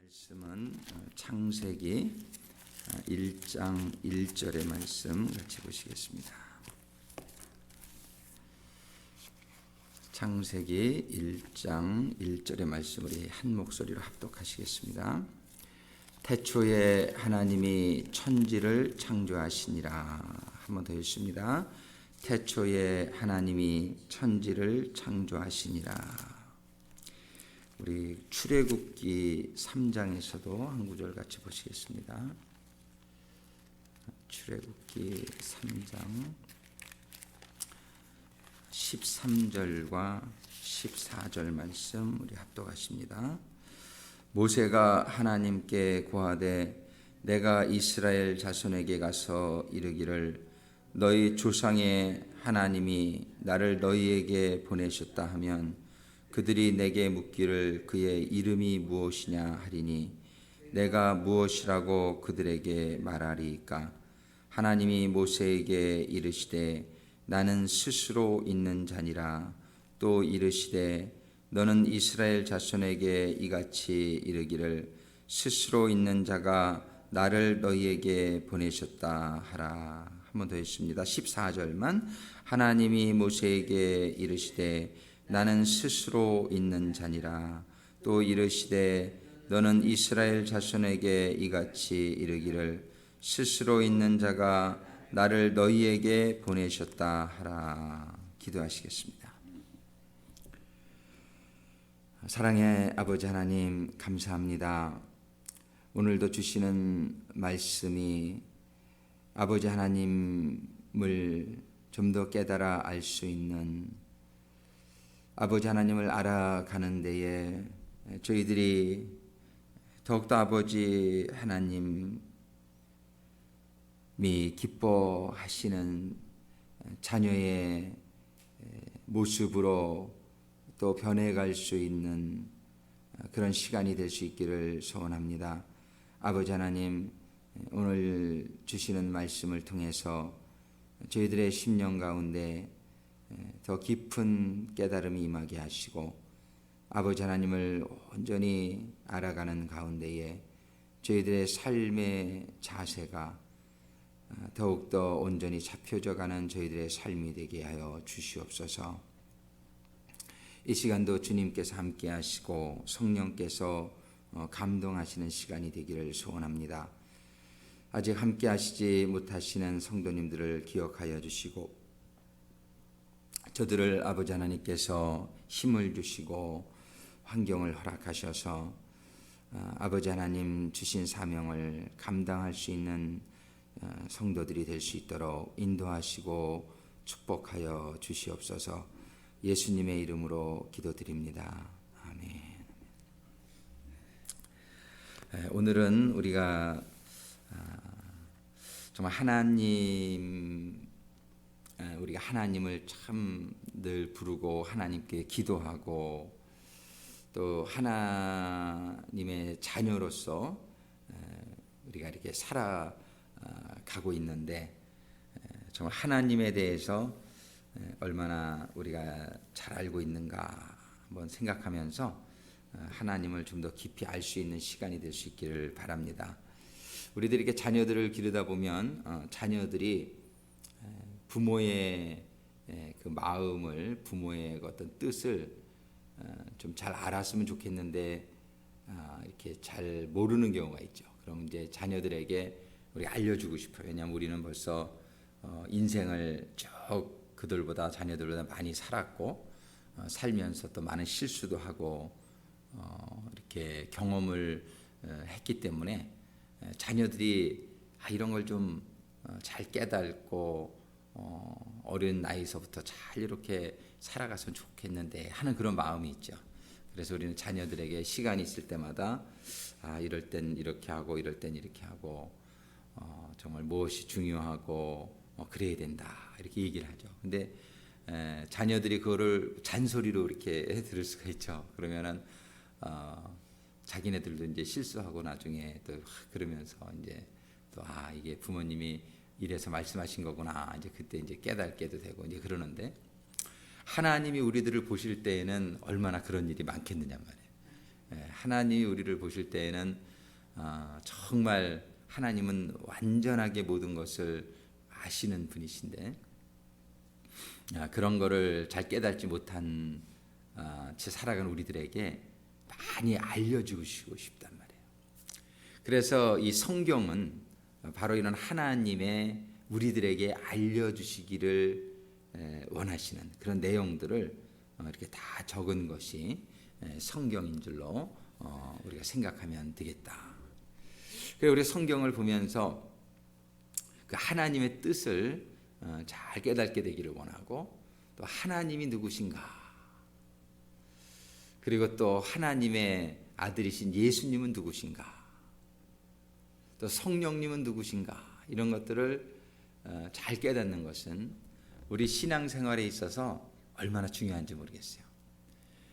말씀은 창세기 1장 1절의 말씀 같이 보시겠습니다. 창세기 1장 1절의 말씀 우리 한 목소리로 합독하시겠습니다. 태초에 하나님이 천지를 창조하시니라. 한 번 더 읽습니다. 태초에 하나님이 천지를 창조하시니라. 우리 출애굽기 3장에서도 한 구절 같이 보시겠습니다. 출애굽기 3장 13절과 14절 말씀 우리 합독하십니다. 모세가 하나님께 고하되 내가 이스라엘 자손에게 가서 이르기를 너희 조상의 하나님이 나를 너희에게 보내셨다 하면 그들이 내게 묻기를 그의 이름이 무엇이냐 하리니 내가 무엇이라고 그들에게 말하리이까. 하나님이 모세에게 이르시되 나는 스스로 있는 자니라. 또 이르시되 너는 이스라엘 자손에게 이같이 이르기를 스스로 있는 자가 나를 너희에게 보내셨다 하라. 한 번 더 했습니다. 14절만. 하나님이 모세에게 이르시되 나는 스스로 있는 자니라. 또 이르시되 너는 이스라엘 자손에게 이같이 이르기를 스스로 있는 자가 나를 너희에게 보내셨다 하라. 기도하시겠습니다. 사랑의 아버지 하나님 감사합니다. 오늘도 주시는 말씀이 아버지 하나님을 좀 더 깨달아 알 수 있는, 아버지 하나님을 알아가는 데에 저희들이 더욱더 아버지 하나님이 기뻐하시는 자녀의 모습으로 또 변해갈 수 있는 그런 시간이 될 수 있기를 소원합니다. 아버지 하나님, 오늘 주시는 말씀을 통해서 저희들의 심령 가운데 더 깊은 깨달음이 임하게 하시고 아버지 하나님을 온전히 알아가는 가운데에 저희들의 삶의 자세가 더욱더 온전히 잡혀져가는 저희들의 삶이 되게 하여 주시옵소서. 이 시간도 주님께서 함께 하시고 성령께서 감동하시는 시간이 되기를 소원합니다. 아직 함께 하시지 못하시는 성도님들을 기억하여 주시고 저들을 아버지 하나님께서 힘을 주시고 환경을 허락하셔서 아버지 하나님 주신 사명을 감당할 수 있는 성도들이 될 수 있도록 인도하시고 축복하여 주시옵소서. 예수님의 이름으로 기도드립니다. 아멘. 오늘은 우리가 정말 우리가 하나님을 참 늘 부르고 하나님께 기도하고 또 하나님의 자녀로서 우리가 이렇게 살아가고 있는데 정말 하나님에 대해서 얼마나 우리가 잘 알고 있는가 한번 생각하면서 하나님을 좀 더 깊이 알 수 있는 시간이 될 수 있기를 바랍니다. 우리들이 이렇게 자녀들을 기르다 보면 자녀들이 부모의 그 마음을, 부모의 어떤 뜻을 좀 잘 알았으면 좋겠는데 이렇게 잘 모르는 경우가 있죠. 그럼 이제 자녀들에게 우리가 알려주고 싶어요. 왜냐하면 우리는 벌써 인생을 쭉 그들보다, 자녀들보다 많이 살았고 살면서 또 많은 실수도 하고 이렇게 경험을 했기 때문에 자녀들이 이런 걸 좀 잘 깨닫고 어린 나이서부터 잘 이렇게 살아갔으면 좋겠는데 하는 그런 마음이 있죠. 그래서 우리는 자녀들에게 시간이 있을 때마다 이럴 땐 이렇게 하고 이럴 땐 이렇게 하고 정말 무엇이 중요하고 그래야 된다 이렇게 얘기를 하죠. 근데 자녀들이 그거를 잔소리로 이렇게 들을 수가 있죠. 그러면은 자기네들도 이제 실수하고 나중에 또 그러면서 이제 또 이게 부모님이 이래서 말씀하신 거구나 이제 그때 이제 깨닫게도 되고 이제 그러는데, 하나님이 우리들을 보실 때에는 얼마나 그런 일이 많겠느냐 말이에요. 하나님이 우리를 보실 때에는 정말 하나님은 완전하게 모든 것을 아시는 분이신데 그런 거를 잘 깨닫지 못한 채 살아가는 우리들에게 많이 알려주고 싶단 말이에요. 그래서 이 성경은 바로 이런 하나님의 우리들에게 알려주시기를 원하시는 그런 내용들을 이렇게 다 적은 것이 성경인 줄로 우리가 생각하면 되겠다. 그래서 우리 성경을 보면서 그 하나님의 뜻을 잘 깨닫게 되기를 원하고, 또 하나님이 누구신가, 그리고 또 하나님의 아들이신 예수님은 누구신가, 또 성령님은 누구신가, 이런 것들을 잘 깨닫는 것은 우리 신앙생활에 있어서 얼마나 중요한지 모르겠어요.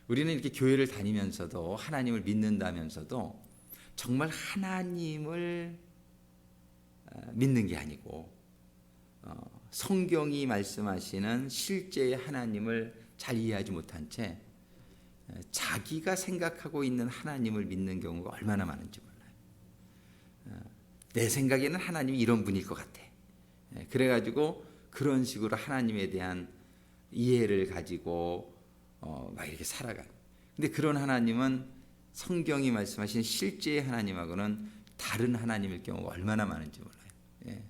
우리는 이렇게 교회를 다니면서도 하나님을 믿는다면서도 정말 하나님을 믿는 게 아니고 성경이 말씀하시는 실제의 하나님을 잘 이해하지 못한 채 자기가 생각하고 있는 하나님을 믿는 경우가 얼마나 많은지 몰라요. 내 생각에는 하나님이 이런 분일 것 같아. 그래가지고 그런 식으로 하나님에 대한 이해를 가지고 막 이렇게 살아가요. 근데 그런 하나님은 성경이 말씀하신 실제의 하나님하고는 다른 하나님일 경우가 얼마나 많은지 몰라요.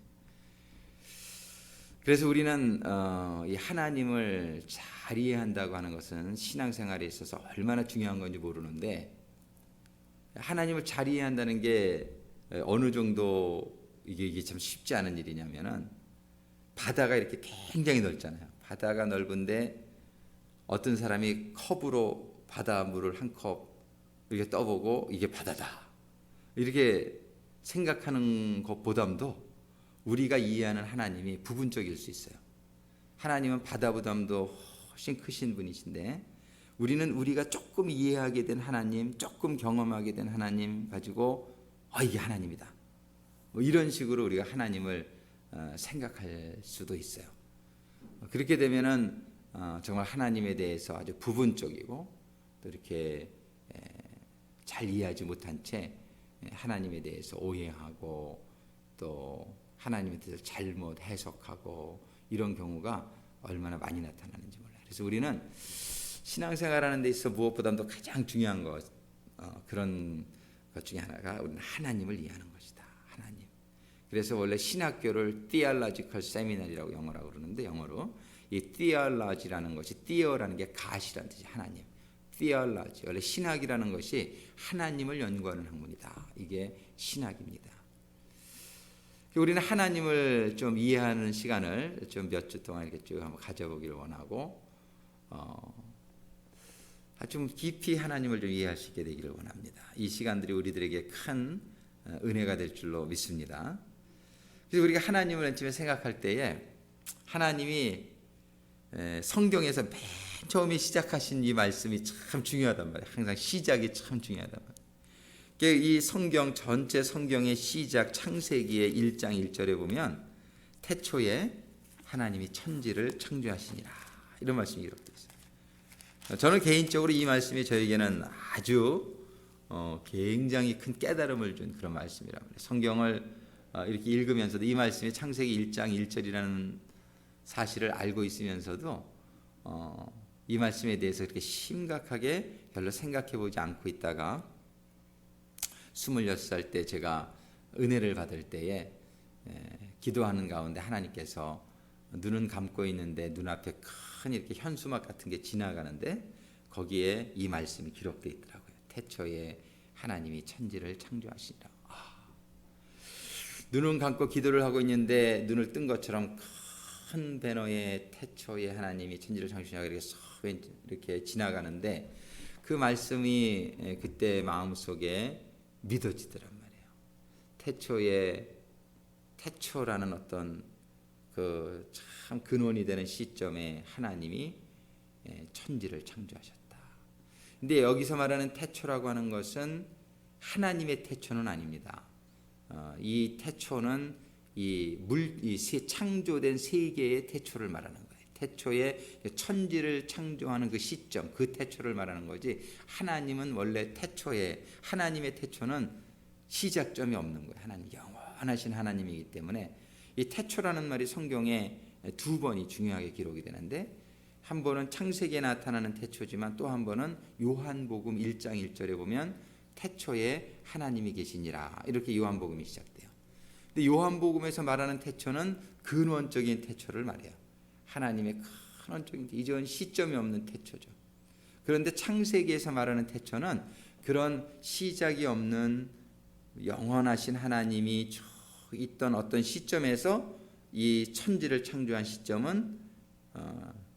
그래서 우리는 이 하나님을 잘 이해한다고 하는 것은 신앙생활에 있어서 얼마나 중요한 건지 모르는데, 하나님을 잘 이해한다는 게 어느 정도 이게 참 쉽지 않은 일이냐면은, 바다가 이렇게 굉장히 넓잖아요. 바다가 넓은데 어떤 사람이 컵으로 바닷물을 한 컵 이렇게 떠보고 이게 바다다 이렇게 생각하는 것보담도 우리가 이해하는 하나님이 부분적일 수 있어요. 하나님은 바다보담도 훨씬 크신 분이신데, 우리는 우리가 조금 이해하게 된 하나님, 조금 경험하게 된 하나님 가지고 이게 하나님이다, 뭐 이런 식으로 우리가 하나님을 생각할 수도 있어요. 그렇게 되면은 정말 하나님에 대해서 아주 부분적이고 또 이렇게 잘 이해하지 못한 채 하나님에 대해서 오해하고 또 하나님에 대해서 잘못 해석하고 이런 경우가 얼마나 많이 나타나는지 몰라요. 그래서 우리는 신앙생활하는 데 있어서 무엇보다도 가장 중요한 것, 그런 것 중에 하나가 우리는 하나님을 이해하는 것이다. 하나님. 그래서 원래 신학교를 theological seminary라고 영어라고 그러는데, 영어로 이 theology라는 것이, theo라는 게 가시라는 뜻이 하나님. theology, 원래 신학이라는 것이 하나님을 연구하는 학문이다. 이게 신학입니다. 우리는 하나님을 좀 이해하는 시간을 좀 몇 주 동안 이렇게 쭉 한번 가져보기를 원하고, 좀 깊이 하나님을 좀 이해할 수 있게 되기를 원합니다. 이 시간들이 우리들에게 큰 은혜가 될 줄로 믿습니다. 그래서 우리가 하나님을 맨 처음에 생각할 때에 하나님이 성경에서 맨 처음에 시작하신 이 말씀이 참 중요하단 말이에요. 항상 시작이 참 중요하단 말이에요. 이 성경 전체 성경의 시작 창세기의 1장 1절에 보면 태초에 하나님이 천지를 창조하시니라, 이런 말씀이 기록되어 있어요. 저는 개인적으로 이 말씀이 저에게는 아주 굉장히 큰 깨달음을 준 그런 말씀이라고 해요. 성경을 이렇게 읽으면서도 이 말씀이 창세기 1장 1절이라는 사실을 알고 있으면서도 이 말씀에 대해서 그렇게 심각하게 별로 생각해 보지 않고 있다가 26살 때 제가 은혜를 받을 때에 기도하는 가운데 하나님께서 눈은 감고 있는데 눈앞에 큰 이렇게 현수막 같은 게 지나가는데 거기에 이 말씀이 기록되어 있더라고요. 태초에 하나님이 천지를 창조하시니라. 눈은 감고 기도를 하고 있는데 눈을 뜬 것처럼 큰 배너에 태초에 하나님이 천지를 창조하시니라 이렇게 지나가는데, 그 말씀이 그때 마음속에 믿어지더란 말이에요. 태초라는 어떤 그 참 근원이 되는 시점에 하나님이 천지를 창조하셨다. 근데 여기서 말하는 태초라고 하는 것은 하나님의 태초는 아닙니다. 이 태초는 이 창조된 세계의 태초를 말하는 거예요. 태초에 천지를 창조하는 그 시점, 그 태초를 말하는 거지. 하나님은 원래 태초에, 하나님의 태초는 시작점이 없는 거예요. 하나님 영원하신 하나님이기 때문에 이 태초라는 말이 성경에 두 번이 중요하게 기록이 되는데, 한 번은 창세기에 나타나는 태초지만 또 한 번은 요한복음 1장 1절에 보면 태초에 하나님이 계시니라, 이렇게 요한복음이 시작돼요. 근데 요한복음에서 말하는 태초는 근원적인 태초를 말해요. 하나님의 근원적인, 이전 시점이 없는 태초죠. 그런데 창세기에서 말하는 태초는 그런 시작이 없는 영원하신 하나님이 있던 어떤 시점에서 이 천지를 창조한 시점은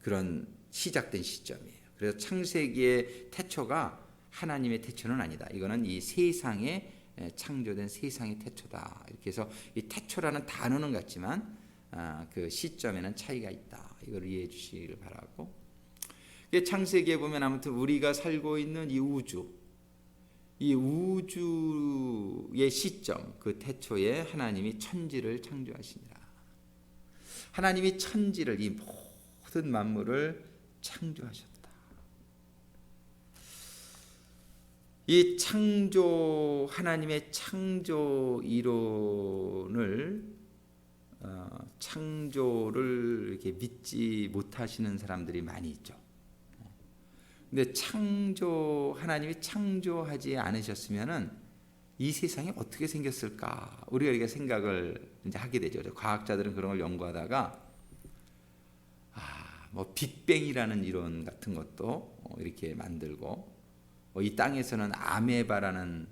그런 시작된 시점이에요. 그래서 창세기의 태초가 하나님의 태초는 아니다. 이거는 이 세상에 창조된 세상의 태초다. 이렇게 해서 이 태초라는 단어는 같지만 그 시점에는 차이가 있다. 이걸 이해해 주시길 바라고. 창세기에 보면 아무튼 우리가 살고 있는 이 우주의 시점, 그 태초에 하나님이 천지를 창조하시니라. 하나님이 천지를, 이 모든 만물을 창조하셨다. 이 창조, 하나님의 창조 이론을 창조를 이렇게 믿지 못하시는 사람들이 많이 있죠. 근데 하나님이 창조하지 않으셨으면은 이 세상이 어떻게 생겼을까? 우리가 이렇게 생각을 이제 하게 되죠. 과학자들은 그런 걸 연구하다가 뭐 빅뱅이라는 이론 같은 것도 이렇게 만들고, 이 땅에서는 아메바라는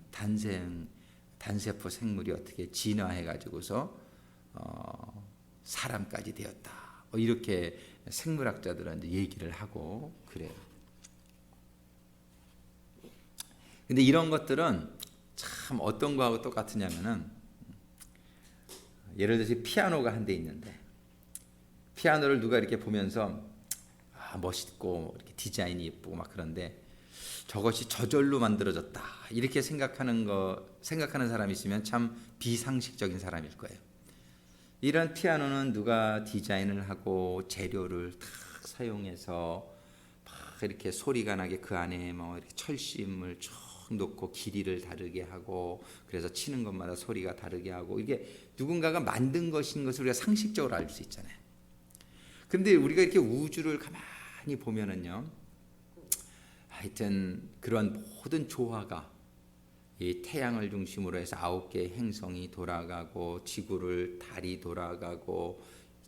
단세포 생물이 어떻게 진화해 가지고서 사람까지 되었다. 이렇게 생물학자들은 이제 얘기를 하고 그래요. 근데 이런 것들은 참 어떤 거하고 똑같으냐면은, 예를 들어서 피아노가 한 대 있는데, 피아노를 누가 이렇게 보면서 멋있고 이렇게 디자인이 예쁘고 막 그런데 저것이 저절로 만들어졌다 이렇게 생각하는 사람이 있으면 참 비상식적인 사람일 거예요. 이런 피아노는 누가 디자인을 하고 재료를 다 사용해서 막 이렇게 소리가 나게 그 안에 뭐 이렇게 철심을 쭉 놓고 길이를 다르게 하고, 그래서 치는 것마다 소리가 다르게 하고, 이게 누군가가 만든 것인 것을 우리가 상식적으로 알 수 있잖아요. 근데 우리가 이렇게 우주를 가만히 보면은요, 하여튼 그런 모든 조화가 이 태양을 중심으로 해서 9개의 행성이 돌아가고, 지구를 달이 돌아가고,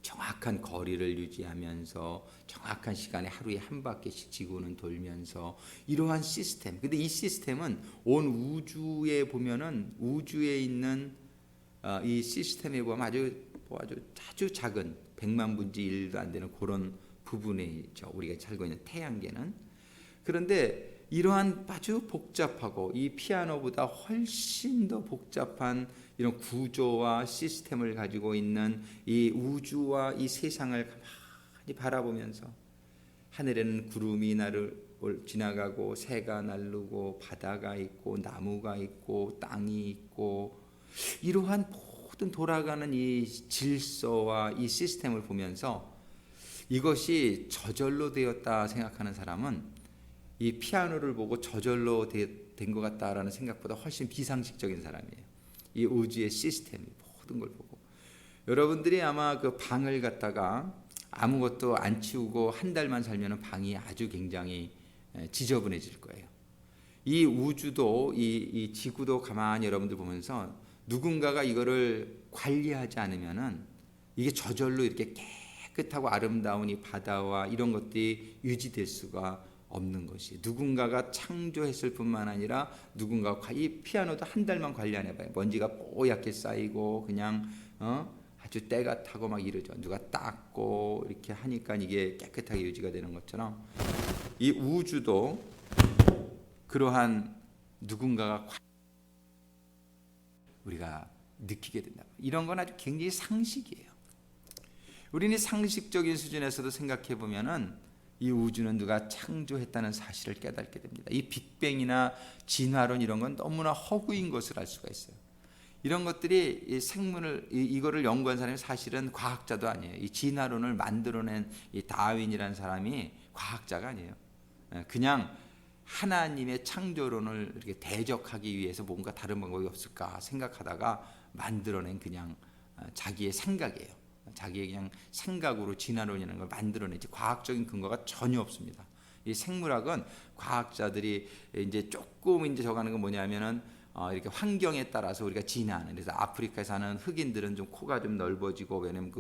정확한 거리를 유지하면서 정확한 시간에 하루에 한 바퀴씩 지구는 돌면서 이러한 시스템. 근데 이 시스템은 온 우주에 보면은, 우주에 있는 이 시스템에 보면 아주 작은 100만 분의 1도 안 되는 그런 부분이죠. 우리가 살고 있는 태양계는. 그런데 이러한 아주 복잡하고 이 피아노보다 훨씬 더 복잡한 이런 구조와 시스템을 가지고 있는 이 우주와 이 세상을 가만히 바라보면서, 하늘에는 구름이 지나가고 새가 날르고 바다가 있고 나무가 있고 땅이 있고, 이러한 모든 돌아가는 이 질서와 이 시스템을 보면서 이것이 저절로 되었다 생각하는 사람은 이 피아노를 보고 저절로 된 것 같다라는 생각보다 훨씬 비상식적인 사람이에요. 이 우주의 시스템, 모든 걸 보고. 여러분들이 아마 그 방을 갖다가 아무것도 안 치우고 한 달만 살면 방이 아주 굉장히 지저분해질 거예요. 이 우주도 이 지구도 가만히 여러분들 보면서 누군가가 이거를 관리하지 않으면은 이게 저절로 이렇게 깨끗하고 아름다운 이 바다와 이런 것들이 유지될 수가 없는 것이, 누군가가 창조했을 뿐만 아니라 누군가가, 이 피아노도 한 달만 관리 안 해봐요. 먼지가 뽀얗게 쌓이고 그냥 아주 때가 타고 막 이러죠. 누가 닦고 이렇게 하니까 이게 깨끗하게 유지가 되는 것처럼 이 우주도 그러한 누군가가 우리가 느끼게 된다. 이런 건 아주 굉장히 상식이에요. 우리는 상식적인 수준에서도 생각해 보면은 이 우주는 누가 창조했다는 사실을 깨닫게 됩니다. 이 빅뱅이나 진화론 이런 건 너무나 허구인 것을 알 수가 있어요. 이런 것들이 이 생물을 이거를 연구한 사람이 사실은 과학자도 아니에요. 이 진화론을 만들어낸 이 다윈이라는 사람이 과학자가 아니에요. 그냥 하나님의 창조론을 이렇게 대적하기 위해서 뭔가 다른 방법이 없을까 생각하다가 만들어낸 그냥 자기의 생각이에요. 자기의 그냥 생각으로 진화론이라는 걸 만들어내지 과학적인 근거가 전혀 없습니다. 이 생물학은 과학자들이 이제 조금 이제 적하는 건 뭐냐면은 이렇게 환경에 따라서 우리가 진화하는, 그래서 아프리카에 사는 흑인들은 좀 코가 좀 넓어지고, 왜냐면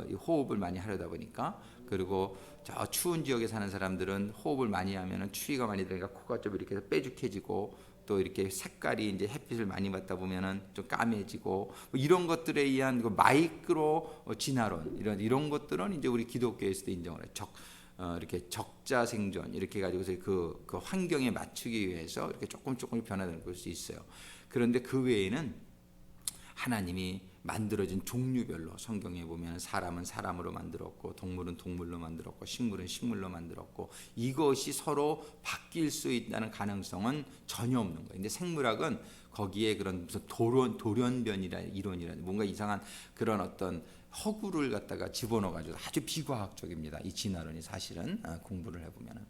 이 호흡을 많이 하려다 보니까. 그리고 저 추운 지역에 사는 사람들은 호흡을 많이 하면은 추위가 많이 들으니까 코가 좀 이렇게 뾰족해지고, 또 이렇게 색깔이 이제 햇빛을 많이 받다 보면은 좀 까매지고, 뭐 이런 것들에 의한 그 마이크로 진화론, 이런 것들은 이제 우리 기독교에서도 인정을 해요. 이렇게 적자 생존 이렇게 가지고서 그 환경에 맞추기 위해서 이렇게 조금 변화되는 걸 수 있어요. 그런데 그 외에는 하나님이 만들어진 종류별로 성경에 보면 사람은 사람으로 만들었고, 동물은 동물로 만들었고, 식물은 식물로 만들었고, 이것이 서로 바뀔 수 있다는 가능성은 전혀 없는 거예요. 근데 생물학은 거기에 그런 무슨 돌연변이라 이론이라 뭔가 이상한 그런 어떤 허구를 갖다가 집어넣어가지고 아주 비과학적입니다. 이 진화론이 사실은 공부를 해보면은.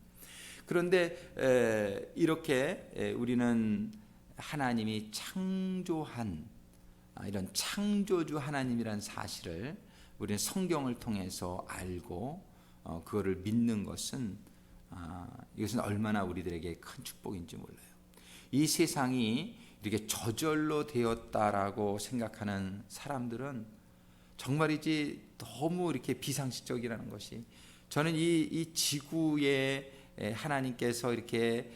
그런데 이렇게 우리는 하나님이 창조한 이런 창조주 하나님이라는 사실을 우리는 성경을 통해서 알고 그거를 믿는 것은 이것은 얼마나 우리들에게 큰 축복인지 몰라요. 이 세상이 이렇게 저절로 되었다라고 생각하는 사람들은 정말이지 너무 이렇게 비상식적이라는 것이, 저는 이 지구에 하나님께서 이렇게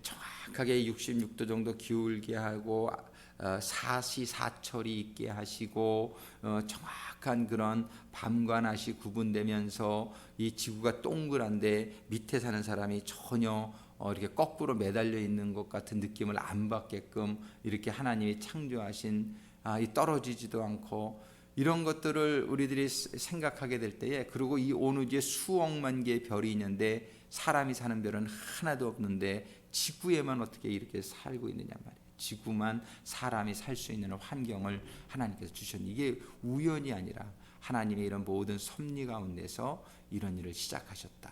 정확하게 66도 정도 기울게 하고 사시사철이 있게 하시고 정확한 그런 밤과 낮이 구분되면서 이 지구가 동그란데 밑에 사는 사람이 전혀 이렇게 거꾸로 매달려 있는 것 같은 느낌을 안 받게끔 이렇게 하나님이 창조하신 이 떨어지지도 않고, 이런 것들을 우리들이 생각하게 될 때에, 그리고 이 온 우주에 수억만 개의 별이 있는데 사람이 사는 별은 하나도 없는데 지구에만 어떻게 이렇게 살고 있느냐 말이에요. 지구만 사람이 살 수 있는 환경을 하나님께서 주셨는데, 이게 우연이 아니라 하나님의 이런 모든 섭리 가운데서 이런 일을 시작하셨다.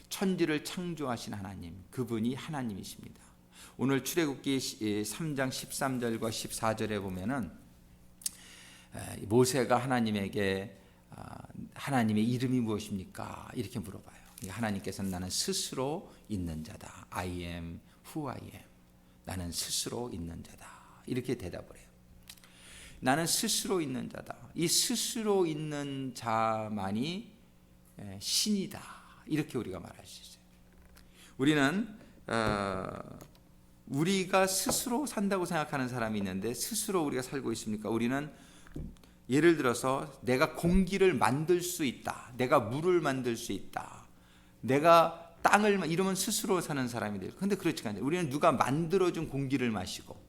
천지를 창조하신 하나님, 그분이 하나님이십니다. 오늘 출애굽기 3장 13절과 14절에 보면은 모세가 하나님에게 하나님의 이름이 무엇입니까? 이렇게 물어봐요. 하나님께서는 나는 스스로 있는 자다. I am who I am. 나는 스스로 있는 자다. 이렇게 대답을 해요. 나는 스스로 있는 자다. 이 스스로 있는 자만이 신이다. 이렇게 우리가 말할 수 있어요. 우리는 우리가 스스로 산다고 생각하는 사람이 있는데, 스스로 우리가 살고 있습니까? 우리는 예를 들어서 내가 공기를 만들 수 있다, 내가 물을 만들 수 있다, 내가 땅을, 이러면 스스로 사는 사람이 돼요. 그런데 그렇지 않아요. 우리는 누가 만들어준 공기를 마시고,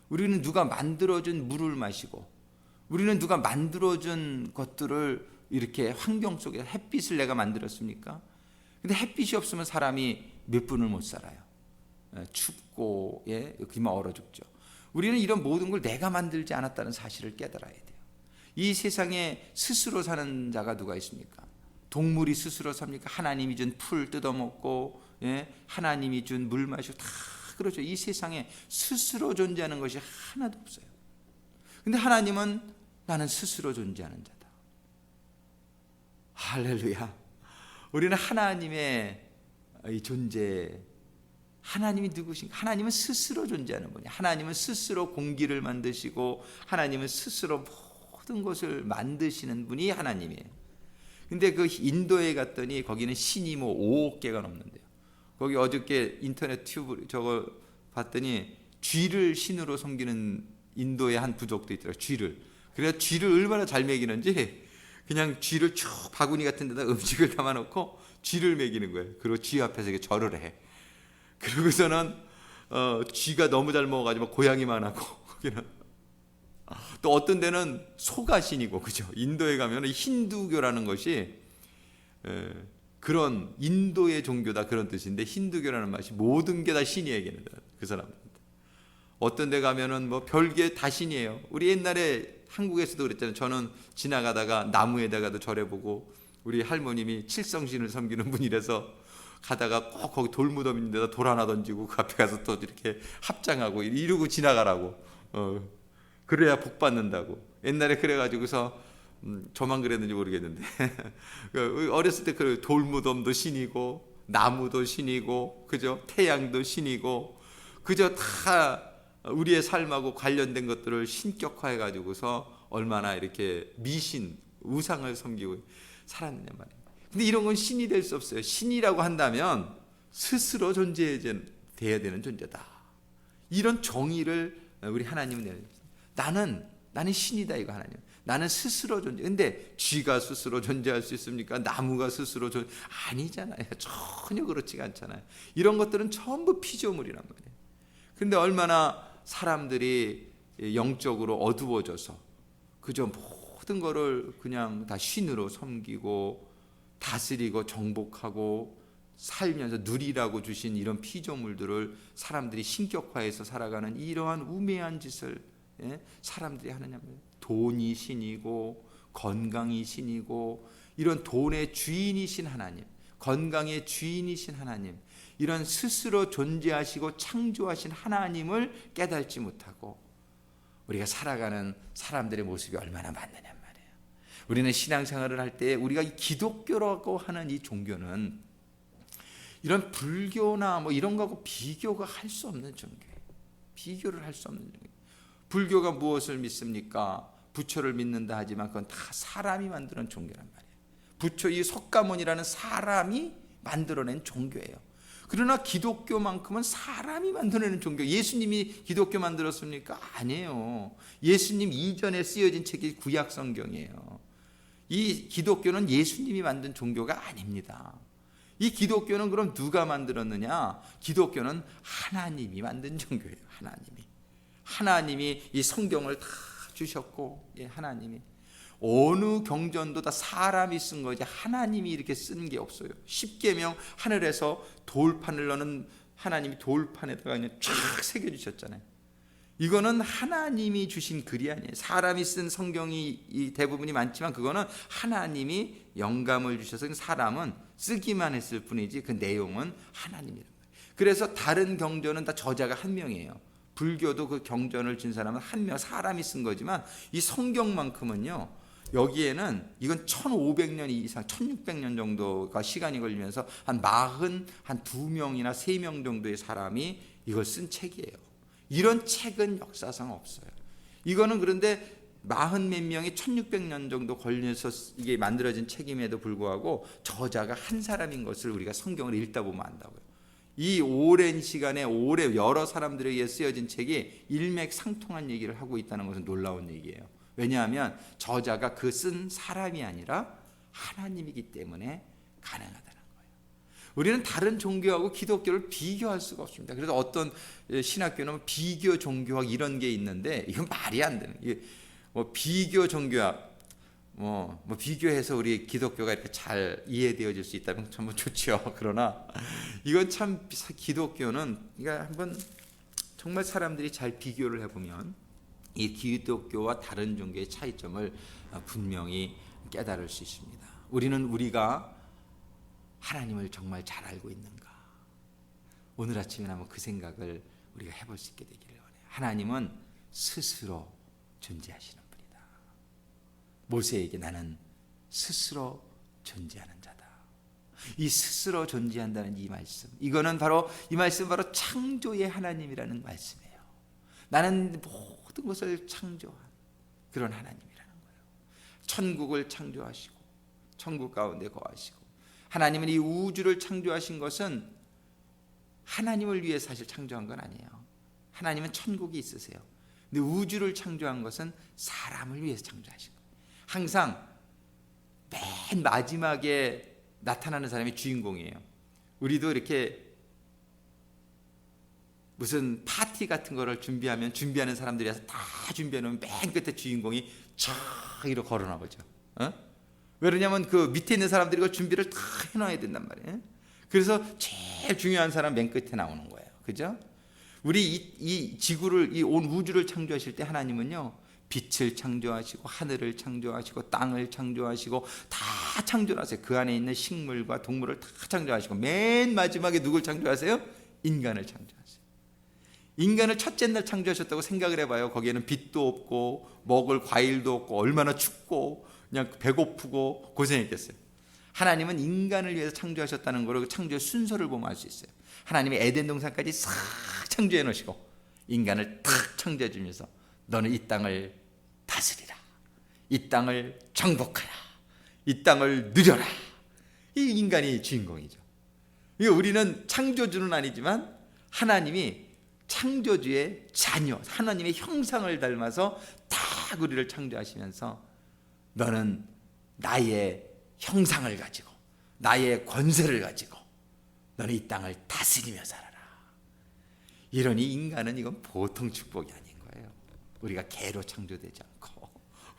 우리는 누가 만들어준 물을 마시고, 우리는 누가 만들어준 것들을 이렇게 환경 속에, 햇빛을 내가 만들었습니까? 근데 햇빛이 없으면 사람이 몇 분을 못 살아요. 춥고 기만 얼어 죽죠. 우리는 이런 모든 걸 내가 만들지 않았다는 사실을 깨달아야 돼요. 이 세상에 스스로 사는 자가 누가 있습니까? 동물이 스스로 삽니까? 하나님이 준 풀 뜯어먹고, 하나님이 준 물 마시고 다 그렇죠. 이 세상에 스스로 존재하는 것이 하나도 없어요. 근데 하나님은 나는 스스로 존재하는 자다. 할렐루야. 우리는 하나님의 이 존재, 하나님이 누구신가? 하나님은 스스로 존재하는 분이에요. 하나님은 스스로 공기를 만드시고, 하나님은 스스로 모든 것을 만드시는 분이 하나님이에요. 근데 그 인도에 갔더니 거기는 신이 뭐 5억 개가 넘는데요. 거기 어저께 인터넷 튜브 저거 봤더니 쥐를 신으로 섬기는 인도의 한 부족도 있더라고요. 쥐를. 그래서 쥐를 얼마나 잘 먹이는지 그냥 쥐를 쭉 바구니 같은 데다 음식을 담아놓고 쥐를 먹이는 거예요. 그리고 쥐 앞에서 이렇게 절을 해. 그러고서는 쥐가 너무 잘 먹어가지고 고양이만 하고, 거기는 또 어떤 데는 소가 신이고, 그죠? 인도에 가면 힌두교라는 것이 그런 인도의 종교다, 그런 뜻인데, 힌두교라는 맛이 모든 게 다 신이 얘기하는 그 사람들. 어떤 데 가면은 뭐 별게 다 신이에요. 우리 옛날에 한국에서도 그랬잖아요. 저는 지나가다가 나무에다가도 절해보고, 우리 할머님이 칠성신을 섬기는 분이라서 가다가 꼭 거기 돌무덤 있는 데다 돌 하나 던지고 그 앞에 가서 또 이렇게 합장하고 이러고 지나가라고. 그래야 복 받는다고. 옛날에 그래가지고서 저만 그랬는지 모르겠는데 어렸을 때 그 돌무덤도 신이고 나무도 신이고, 그죠? 태양도 신이고, 그저 다 우리의 삶하고 관련된 것들을 신격화해 가지고서 얼마나 이렇게 미신, 우상을 섬기고 살았느냐 말이에요. 근데 이런 건 신이 될 수 없어요. 신이라고 한다면 스스로 존재해야 되는 존재다. 이런 정의를 우리 하나님은 내요. 나는 신이다, 이거 하나님. 나는 스스로 존재. 근데 쥐가 스스로 존재할 수 있습니까? 나무가 스스로 아니잖아요. 전혀 그렇지가 않잖아요. 이런 것들은 전부 피조물이란 말이에요. 근데 얼마나 사람들이 영적으로 어두워져서 그저 모든 거를 그냥 다 신으로 섬기고 다스리고 정복하고 살면서 누리라고 주신 이런 피조물들을 사람들이 신격화해서 살아가는 이러한 우매한 짓을 사람들이 하느냐 말이에요. 돈이 신이고 건강이 신이고, 이런 돈의 주인이신 하나님, 건강의 주인이신 하나님, 이런 스스로 존재하시고 창조하신 하나님을 깨닫지 못하고 우리가 살아가는 사람들의 모습이 얼마나 많느냐 말이에요. 우리는 신앙생활을 할 때 우리가 이 기독교라고 하는 이 종교는 이런 불교나 뭐 이런 거하고 비교가 할 수 없는 종교예요. 비교를 할 수 없는 종교예요. 불교가 무엇을 믿습니까? 부처를 믿는다 하지만 그건 다 사람이 만드는 종교란 말이에요. 부처, 이 석가모니라는 사람이 만들어낸 종교예요. 그러나 기독교만큼은 사람이 만들어내는 종교. 예수님이 기독교 만들었습니까? 아니에요. 예수님 이전에 쓰여진 책이 구약 성경이에요. 이 기독교는 예수님이 만든 종교가 아닙니다. 이 기독교는 그럼 누가 만들었느냐? 기독교는 하나님이 만든 종교예요. 하나님이 이 성경을 다 주셨고, 하나님이 어느 경전도 다 사람이 쓴 거지 하나님이 이렇게 쓴 게 없어요. 십계명 하늘에서 돌판을 넣는 하나님이 돌판에다가 그냥 쫙 새겨주셨잖아요. 이거는 하나님이 주신 글이 아니에요. 사람이 쓴 성경이 대부분이 많지만 그거는 하나님이 영감을 주셔서 사람은 쓰기만 했을 뿐이지 그 내용은 하나님이란 말이에요. 그래서 다른 경전은 다 저자가 한 명이에요. 불교도 그 경전을 준 사람은 한 명, 사람이 쓴 거지만 이 성경만큼은요, 여기에는 이건 1500년 이상 1600년 정도가 시간이 걸리면서 한 2명이나 3명 정도의 사람이 이걸 쓴 책이에요. 이런 책은 역사상 없어요. 이거는 그런데 40몇 명이 1600년 정도 걸려서 이게 만들어진 책임에도 불구하고 저자가 한 사람인 것을 우리가 성경을 읽다 보면 안다고요. 이 오랜 시간에 여러 사람들에 의해 쓰여진 책이 일맥상통한 얘기를 하고 있다는 것은 놀라운 얘기예요. 왜냐하면 저자가 그 쓴 사람이 아니라 하나님이기 때문에 가능하다는 거예요. 우리는 다른 종교하고 기독교를 비교할 수가 없습니다. 그래서 어떤 신학교는 비교 종교학 이런 게 있는데 이건 말이 안 되는 거예요. 뭐 비교 종교학 뭐 비교해서 우리 기독교가 이렇게 잘 이해되어질 수 있다면 참 좋죠. 그러나 이건 참 기독교는 그러니까 한번 정말 사람들이 잘 비교를 해보면 이 기독교와 다른 종교의 차이점을 분명히 깨달을 수 있습니다. 우리가 하나님을 정말 잘 알고 있는가? 오늘 아침에 한번 그 생각을 우리가 해볼 수 있게 되기를 원해요. 하나님은 스스로 존재하시는 분이다. 모세에게 나는 스스로 존재하는 자다. 이 스스로 존재한다는 이 말씀, 이 말씀은 바로 창조의 하나님이라는 말씀이에요. 나는 모든 것을 창조한 그런 하나님이라는 거예요. 천국을 창조하시고 천국 가운데 거하시고, 하나님은 이 우주를 창조하신 것은 하나님을 위해 사실 창조한 건 아니에요. 하나님은 천국이 있으세요. 근데 우주를 창조한 것은 사람을 위해서 창조하신 거예요. 항상 맨 마지막에 나타나는 사람이 주인공이에요. 우리도 이렇게 무슨 파티 같은 거를 준비하는 사람들이 와서 다 준비해 놓으면 맨 끝에 주인공이 쫙 이렇게 걸어 나오죠. 왜냐면 그 밑에 있는 사람들이 그 준비를 다 해놔야 된단 말이에요. 그래서 제일 중요한 사람 맨 끝에 나오는 거예요. 그죠? 우리 이 지구를, 이 온 우주를 창조하실 때 하나님은요, 빛을 창조하시고 하늘을 창조하시고 땅을 창조하시고 다 창조하세요. 그 안에 있는 식물과 동물을 다 창조하시고 맨 마지막에 누굴 창조하세요? 인간을 창조하세요. 인간을 첫째 날 창조하셨다고 생각을 해봐요. 거기에는 빛도 없고 먹을 과일도 없고 얼마나 춥고 그냥 배고프고 고생했겠어요. 하나님은 인간을 위해서 창조하셨다는 거로 그 창조의 순서를 보면 알 수 있어요. 하나님이 에덴 동산까지 싹 창조해 놓으시고 인간을 탁 창조해 주면서 너는 이 땅을 다스리라, 이 땅을 정복하라, 이 땅을 누려라. 이 인간이 주인공이죠. 우리는 창조주는 아니지만 하나님이 창조주의 자녀, 하나님의 형상을 닮아서 딱 우리를 창조하시면서 너는 나의 형상을 가지고 나의 권세를 가지고 너는 이 땅을 다스리며 살아라. 이러니 인간은 이건 보통 축복이 아닌 거예요. 우리가 개로 창조되지 않고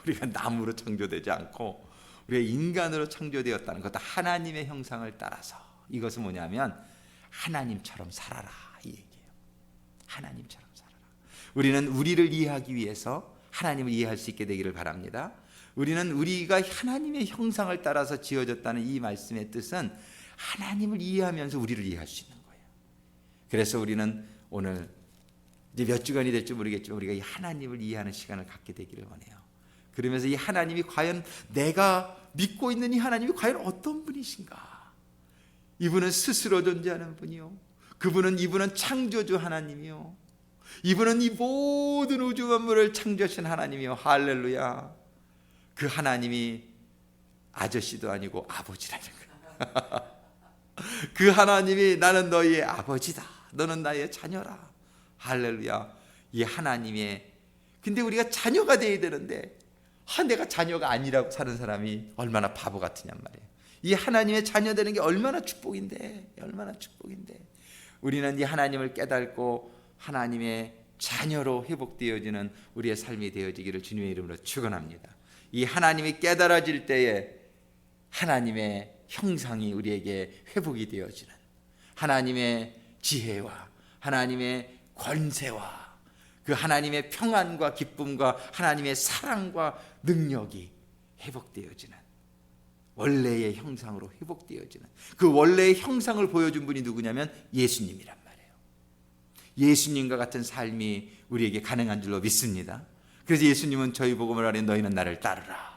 우리가 나무로 창조되지 않고 우리가 인간으로 창조되었다는 것도 하나님의 형상을 따라서, 이것은 뭐냐면 하나님처럼 살아라 이 얘기예요. 하나님처럼 살아라. 우리는 우리를 이해하기 위해서 하나님을 이해할 수 있게 되기를 바랍니다. 우리는 우리가 하나님의 형상을 따라서 지어졌다는 이 말씀의 뜻은 하나님을 이해하면서 우리를 이해할 수 있는 거예요. 그래서 우리는 오늘 이제 몇 주간이 될지 모르겠지만 우리가 이 하나님을 이해하는 시간을 갖게 되기를 원해요. 그러면서 이 하나님이 과연, 내가 믿고 있는 이 하나님이 과연 어떤 분이신가? 이분은 스스로 존재하는 분이요, 이분은 창조주 하나님이요, 이분은 이 모든 우주 만물을 창조하신 하나님이요. 할렐루야. 그 하나님이 아저씨도 아니고 아버지라는 거예요. 그 하나님이 나는 너희의 아버지다, 너는 나의 자녀라. 할렐루야. 이 하나님의, 근데 우리가 자녀가 되어야 되는데 내가 자녀가 아니라고 사는 사람이 얼마나 바보 같으냔 말이에요. 이 하나님의 자녀 되는 게 얼마나 축복인데, 얼마나 축복인데. 우리는 이 하나님을 깨닫고 하나님의 자녀로 회복되어지는 우리의 삶이 되어지기를 주님의 이름으로 축원합니다. 이 하나님이 깨달아질 때에 하나님의 형상이 우리에게 회복이 되어지는, 하나님의 지혜와 하나님의 권세와 그 하나님의 평안과 기쁨과 하나님의 사랑과 능력이 회복되어지는, 원래의 형상으로 회복되어지는 그 원래의 형상을 보여준 분이 누구냐면 예수님이란 말이에요. 예수님과 같은 삶이 우리에게 가능한 줄로 믿습니다. 그래서 예수님은 저희 복음을 아래 너희는 나를 따르라.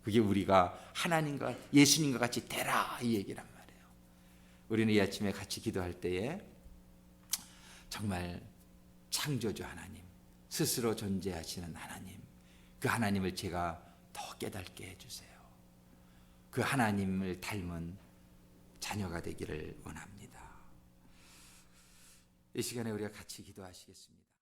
그게 우리가 하나님과 예수님과 같이 되라 이 얘기란 말이에요. 우리는 이 아침에 같이 기도할 때에 정말 창조주 하나님, 스스로 존재하시는 하나님, 그 하나님을 제가 더 깨닫게 해주세요. 그 하나님을 닮은 자녀가 되기를 원합니다. 이 시간에 우리가 같이 기도하시겠습니다.